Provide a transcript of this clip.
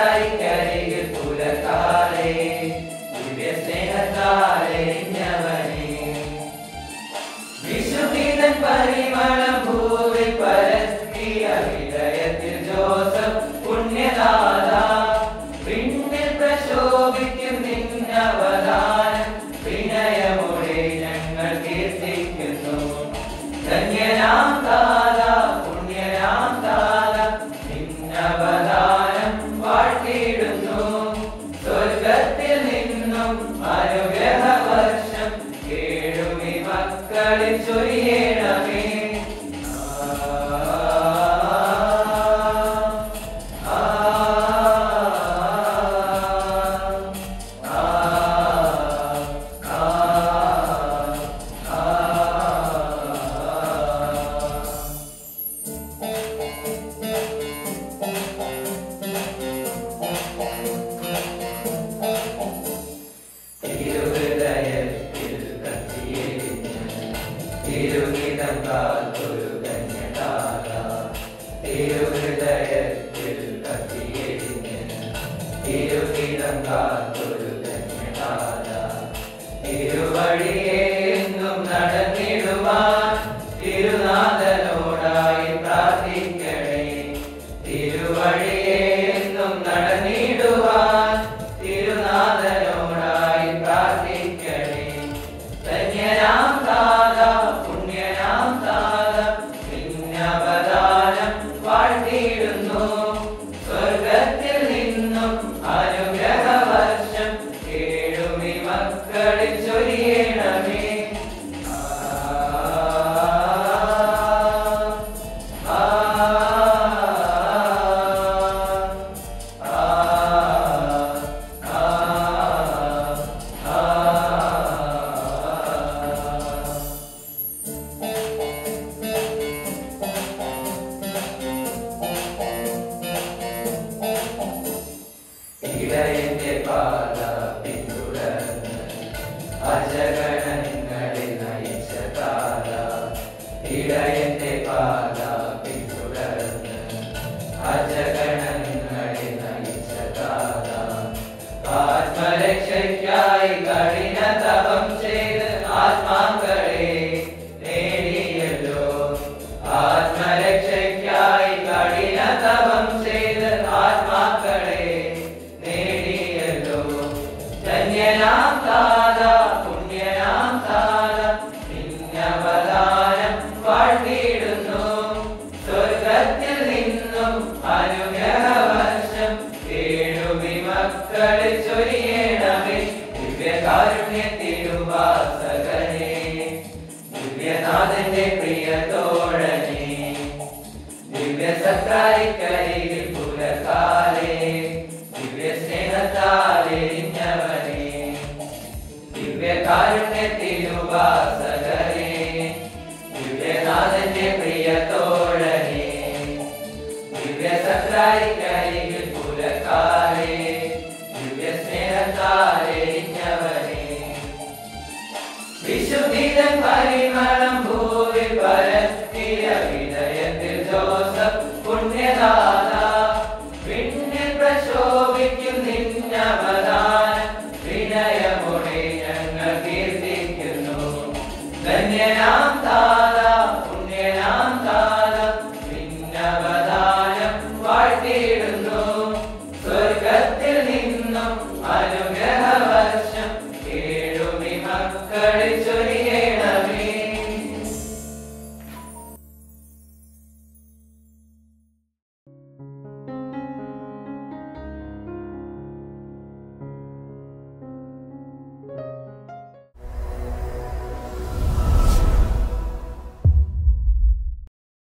സക്രാരിക്കരികിൽ പുലകാലേ ദിവ്യ സ്നേഹത്താലെ നിന്നവനെ വിശുദ്ധിതൻ പരിമളം ഭൂവിൽ പരത്തിയ ഹൃദയത്തിൽ ജോസഫ് പുണ്യദാത വിണ്ണിൽ പ്രശോഭിക്കും നിന്നവദാനം വിനയമോടെ ഞങ്ങൾ കീർത്തിക്കുന്നു ധന്യനാം താത പുണ്യനാം താത നിന്നവദാനം വാഴ്ത്തിയിടുന്നു സ്വർഗത്തിൽ നിന്നും അനുഗ്രഹവർഷം കേടുമി മക്കളിൽ ചൊരിയണമേ തിരുഹിതം കാത്തൊരു കന്യതാര തിരുഹൃദയത്തിൽ കത്തിയെരിഞ്ഞ് തിരുഹിതം കാത്തൊരു കന്യതാര തിരുവഴിയെന്നും നടന്നിടുവാൻ തിരുനാഥനോടായി പ്രാർത്ഥിക്കണേ തിരുവഴിയെന്നും നടന്നിടുവാൻ തിരുനാഥനോടായി പ്രാർത്ഥിക്കണേ ധന്യനാം താത പുണ്യനാം താത നിന്നവദാനം വാഴ്ത്തിയിടുന്നു സ്വർഗത്തിൽ നിന്നും അനുഗ്രഹവർഷം കേടുമി മക്കളിൽ ചൊരിയണമേ ഇടയന്റെ പാത പിന്തുടർന്ന് അജഗണങ്ങളിൽ നയിച്ച താര ഇടയന്റെ പാത പിന്തുടർന്ന് അജഗണങ്ങളിൽ നയിച്ച താര ആത്മരക്ഷയ്ക്കായി കഠിന തപം ചെയ്ത് ആത്മാക്കളെ നേടിയല്ലോ ആത്മരക്ഷയ്ക്കായി കഠിന തപം ചെയ്ത് ആത്മാക്കളെ ധന്യനാം താത പുണ്യനാം താത നിന്നവദാനം വാഴ്ത്തിയിടുന്നു സ്വർഗത്തിൽ നിന്നും അനുഗ്രഹവർഷം കേടുമി മക്കളിൽ ചൊരിയണമേ ദിവ്യകാരുണ്യത്തിരുവാസകനേ ദിവ്യനാഥന്റെ പ്രിയ തോഴനേ ദിവ്യ സക്രാരിക്കരികിൽ പുലകാലേ ദിവ്യ സ്നേഹത്താലെ നിന്നവനെ ദിവ്യകാരുണ്യത്തിരുവാസകനേ ദിവ്യനാഥന്റെ പ്രിയ തോഴനേ ദിവ്യ സക്രാരിക്കരികിൽ പുലകാലേ ദിവ്യ സ്നേഹത്താലെ നിന്നവനെ വിശുദ്ധിതൻ പരിമളം ഭൂവിൽ പരത്തിയ ഹൃദയത്തിൽ ജോസഫ് പുണ്യദാത വിണ്ണിൽ പ്രശോഭിക്കും നിന്നവദാനം വിനയമോടെ ഞങ്ങൾ കീർത്തിക്കുന്നു ധന്യനാം താത പുണ്യനാം താത നിന്നവദാനം വാഴ്ത്തിയിടുന്നു സ്വർഗത്തിൽ നിന്നും അനുഗ്രഹ